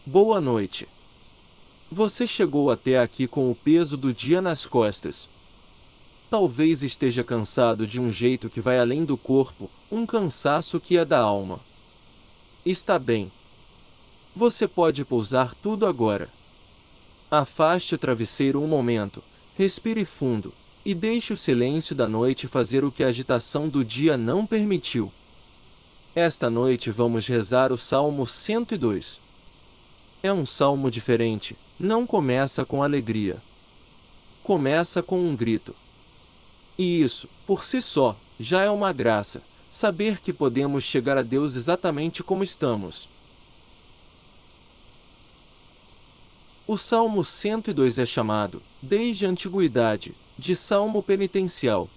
Boa noite. Você chegou até aqui com o peso do dia nas costas. Talvez esteja cansado de um jeito que vai além do corpo, um cansaço que é da alma. Está bem. Você pode pousar tudo agora. Afaste o travesseiro um momento, respire fundo, e deixe o silêncio da noite fazer o que a agitação do dia não permitiu. Esta noite vamos rezar o Salmo 102. É um salmo diferente, não começa com alegria. Começa com um grito. E isso, por si só, já é uma graça, saber que podemos chegar a Deus exatamente como estamos. O Salmo 102 é chamado, desde a antiguidade, de Salmo penitencial.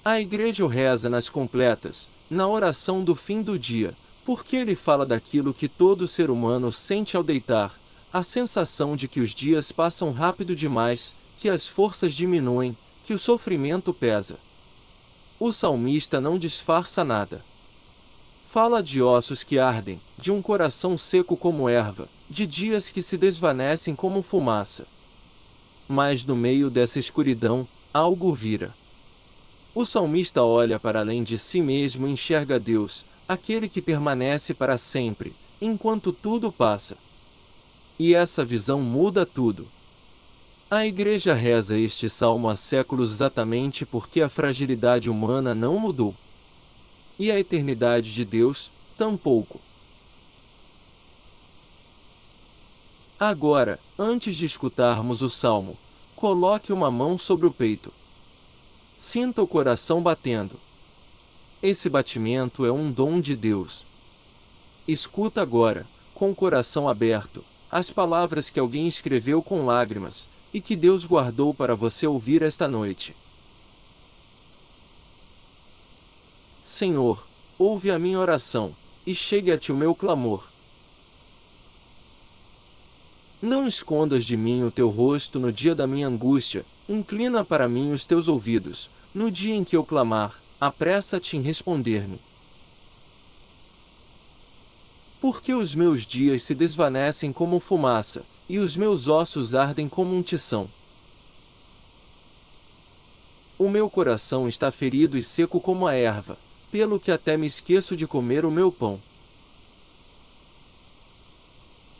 A Igreja o reza nas completas, na oração do fim do dia, porque ele fala daquilo que todo ser humano sente ao deitar, a sensação de que os dias passam rápido demais, que as forças diminuem, que o sofrimento pesa. O salmista não disfarça nada. Fala de ossos que ardem, de um coração seco como erva, de dias que se desvanecem como fumaça. Mas no meio dessa escuridão, algo vira. O salmista olha para além de si mesmo e enxerga Deus, aquele que permanece para sempre, enquanto tudo passa. E essa visão muda tudo. A Igreja reza este salmo há séculos exatamente porque a fragilidade humana não mudou. E a eternidade de Deus, tampouco. Agora, antes de escutarmos o salmo, coloque uma mão sobre o peito. Sinta o coração batendo. Esse batimento é um dom de Deus. Escuta agora, com o coração aberto, as palavras que alguém escreveu com lágrimas, e que Deus guardou para você ouvir esta noite. Senhor, ouve a minha oração, e chegue a ti o meu clamor. Não escondas de mim o teu rosto no dia da minha angústia, inclina para mim os teus ouvidos, no dia em que eu clamar, apressa-te em responder-me. Porque os meus dias se desvanecem como fumaça, e os meus ossos ardem como um tição. O meu coração está ferido e seco como a erva, pelo que até me esqueço de comer o meu pão.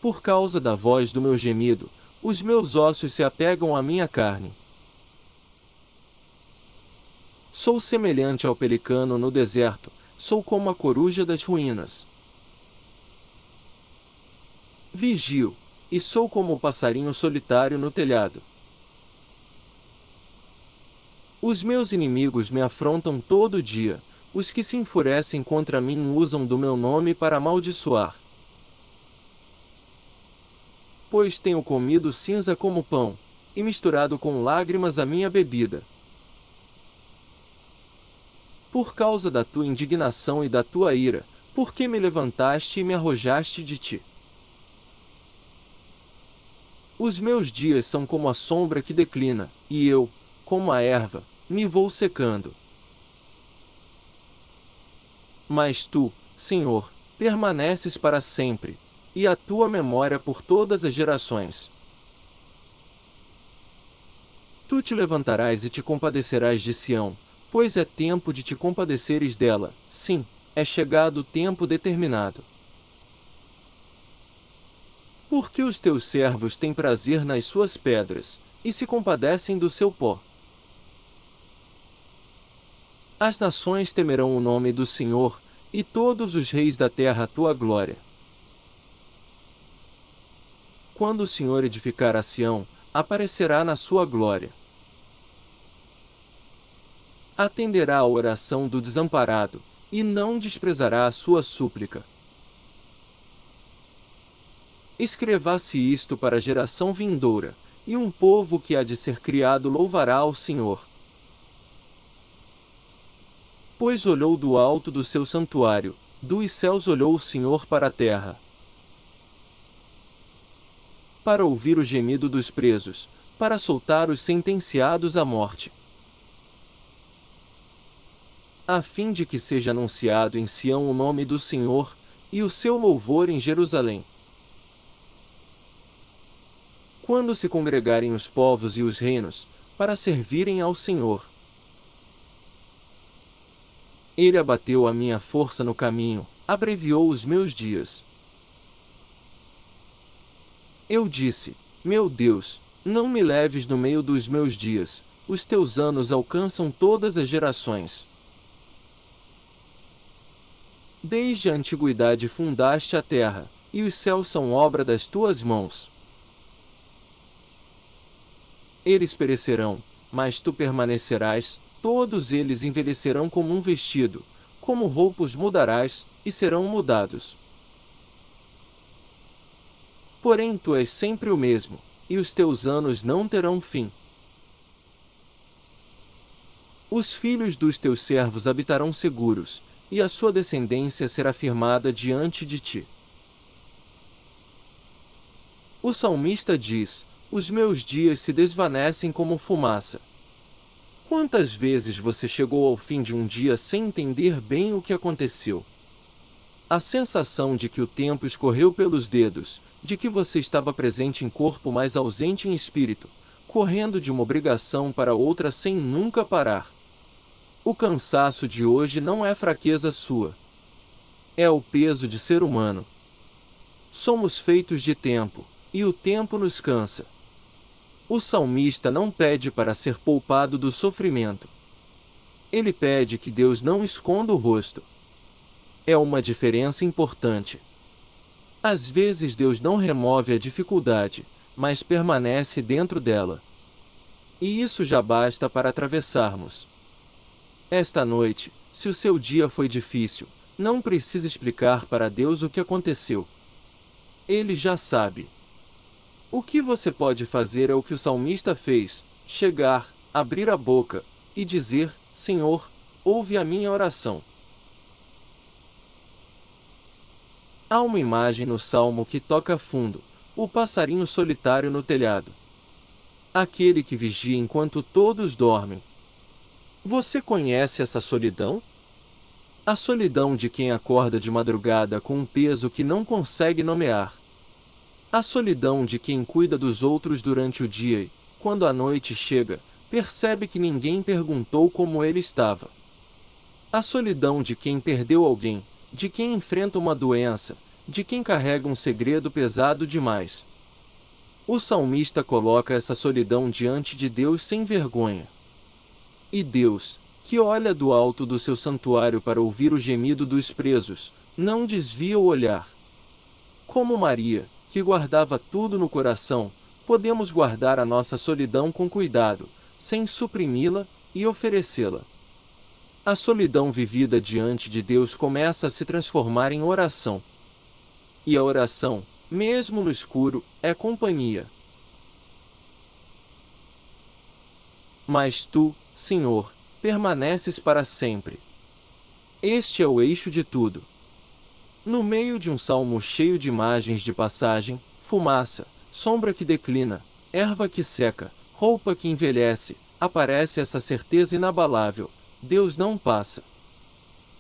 Por causa da voz do meu gemido, os meus ossos se apegam à minha carne. Sou semelhante ao pelicano no deserto, sou como a coruja das ruínas. Vigio, e sou como o passarinho solitário no telhado. Os meus inimigos me afrontam todo dia, os que se enfurecem contra mim usam do meu nome para amaldiçoar. Pois tenho comido cinza como pão, e misturado com lágrimas a minha bebida. Por causa da tua indignação e da tua ira, por que me levantaste e me arrojaste de ti? Os meus dias são como a sombra que declina, e eu, como a erva, me vou secando. Mas tu, Senhor, permaneces para sempre, e a tua memória por todas as gerações. Tu te levantarás e te compadecerás de Sião, pois é tempo de te compadeceres dela, sim, é chegado o tempo determinado. Porque os teus servos têm prazer nas suas pedras, e se compadecem do seu pó. As nações temerão o nome do Senhor, e todos os reis da terra a tua glória. Quando o Senhor edificar a Sião, aparecerá na sua glória. Atenderá à oração do desamparado, e não desprezará a sua súplica. Escreva-se isto para a geração vindoura, e um povo que há de ser criado louvará ao Senhor. Pois olhou do alto do seu santuário, dos céus olhou o Senhor para a terra. Para ouvir o gemido dos presos, para soltar os sentenciados à morte. A fim de que seja anunciado em Sião o nome do Senhor, e o seu louvor em Jerusalém. quando se congregarem os povos e os reinos, para servirem ao Senhor. Ele abateu a minha força no caminho, abreviou os meus dias. Eu disse: meu Deus, não me leves no meio dos meus dias, os teus anos alcançam todas as gerações. Desde a antiguidade fundaste a terra, e os céus são obra das tuas mãos. Eles perecerão, mas tu permanecerás, todos eles envelhecerão como um vestido, como roupas mudarás, e serão mudados. Porém tu és sempre o mesmo, e os teus anos não terão fim. Os filhos dos teus servos habitarão seguros, e a sua descendência será firmada diante de ti. O salmista diz: os meus dias se desvanecem como fumaça. Quantas vezes você chegou ao fim de um dia sem entender bem o que aconteceu? A sensação de que o tempo escorreu pelos dedos, de que você estava presente em corpo mas ausente em espírito, correndo de uma obrigação para outra sem nunca parar. O cansaço de hoje não é fraqueza sua. É o peso de ser humano. Somos feitos de tempo, e o tempo nos cansa. O salmista não pede para ser poupado do sofrimento. Ele pede que Deus não esconda o rosto. É uma diferença importante. Às vezes Deus não remove a dificuldade, mas permanece dentro dela. E isso já basta para atravessarmos. Esta noite, se o seu dia foi difícil, não precisa explicar para Deus o que aconteceu. Ele já sabe. O que você pode fazer é o que o salmista fez: chegar, abrir a boca, e dizer: Senhor, ouve a minha oração. Há uma imagem no salmo que toca fundo: o passarinho solitário no telhado. Aquele que vigia enquanto todos dormem. Você conhece essa solidão? A solidão de quem acorda de madrugada com um peso que não consegue nomear. A solidão de quem cuida dos outros durante o dia e, quando a noite chega, percebe que ninguém perguntou como ele estava. A solidão de quem perdeu alguém, de quem enfrenta uma doença, de quem carrega um segredo pesado demais. O salmista coloca essa solidão diante de Deus sem vergonha. E Deus, que olha do alto do seu santuário para ouvir o gemido dos presos, não desvia o olhar. Como Maria, que guardava tudo no coração, podemos guardar a nossa solidão com cuidado, sem suprimi-la e oferecê-la. A solidão vivida diante de Deus começa a se transformar em oração. E a oração, mesmo no escuro, é companhia. Mas tu, Senhor, permaneces para sempre. Este é o eixo de tudo. No meio de um salmo cheio de imagens de passagem, fumaça, sombra que declina, erva que seca, roupa que envelhece, aparece essa certeza inabalável: Deus não passa.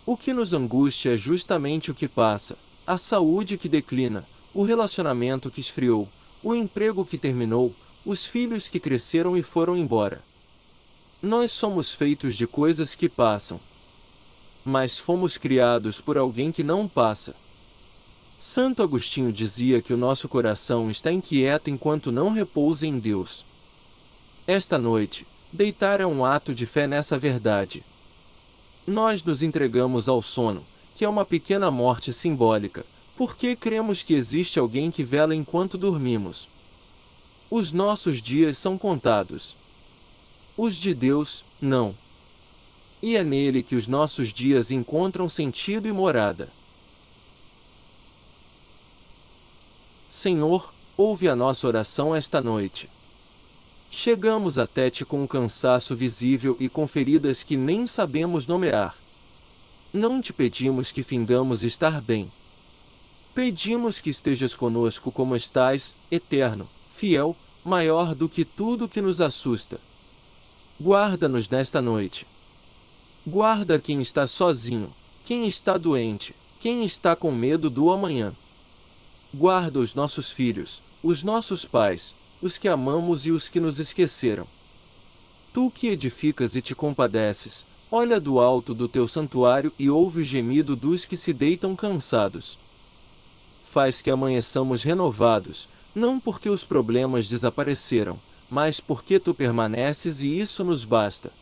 O que nos angustia é justamente o que passa: a saúde que declina, o relacionamento que esfriou, o emprego que terminou, os filhos que cresceram e foram embora. Nós somos feitos de coisas que passam. Mas fomos criados por alguém que não passa. Santo Agostinho dizia que o nosso coração está inquieto enquanto não repousa em Deus. Esta noite, deitar é um ato de fé nessa verdade. Nós nos entregamos ao sono, que é uma pequena morte simbólica, porque cremos que existe alguém que vela enquanto dormimos. Os nossos dias são contados. Os de Deus, não. E é nele que os nossos dias encontram sentido e morada. Senhor, ouve a nossa oração esta noite. Chegamos até ti com um cansaço visível e com feridas que nem sabemos nomear. Não te pedimos que findamos estar bem. Pedimos que estejas conosco como estás, eterno, fiel, maior do que tudo que nos assusta. Guarda-nos nesta noite. Guarda quem está sozinho, quem está doente, quem está com medo do amanhã. Guarda os nossos filhos, os nossos pais, os que amamos e os que nos esqueceram. Tu que edificas e te compadeces, olha do alto do teu santuário e ouve o gemido dos que se deitam cansados. Faz que amanheçamos renovados, não porque os problemas desapareceram, mas porque tu permaneces e isso nos basta.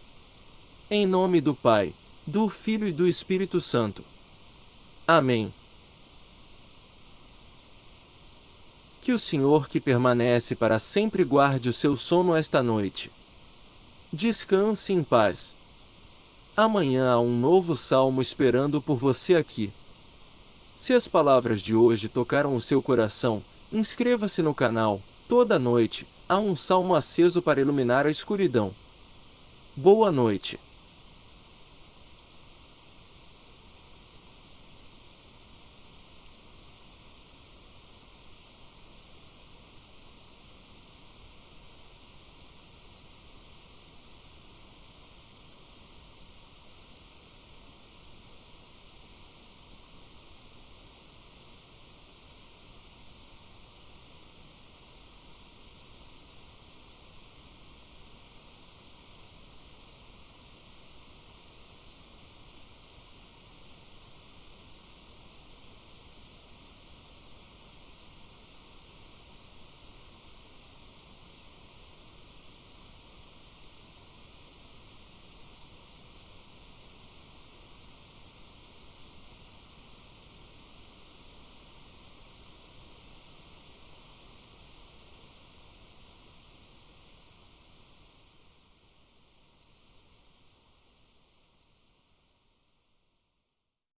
Em nome do Pai, do Filho e do Espírito Santo. Amém. Que o Senhor que permanece para sempre guarde o seu sono esta noite. Descanse em paz. Amanhã há um novo salmo esperando por você aqui. Se as palavras de hoje tocaram o seu coração, inscreva-se no canal. Toda noite, há um salmo aceso para iluminar a escuridão. Boa noite.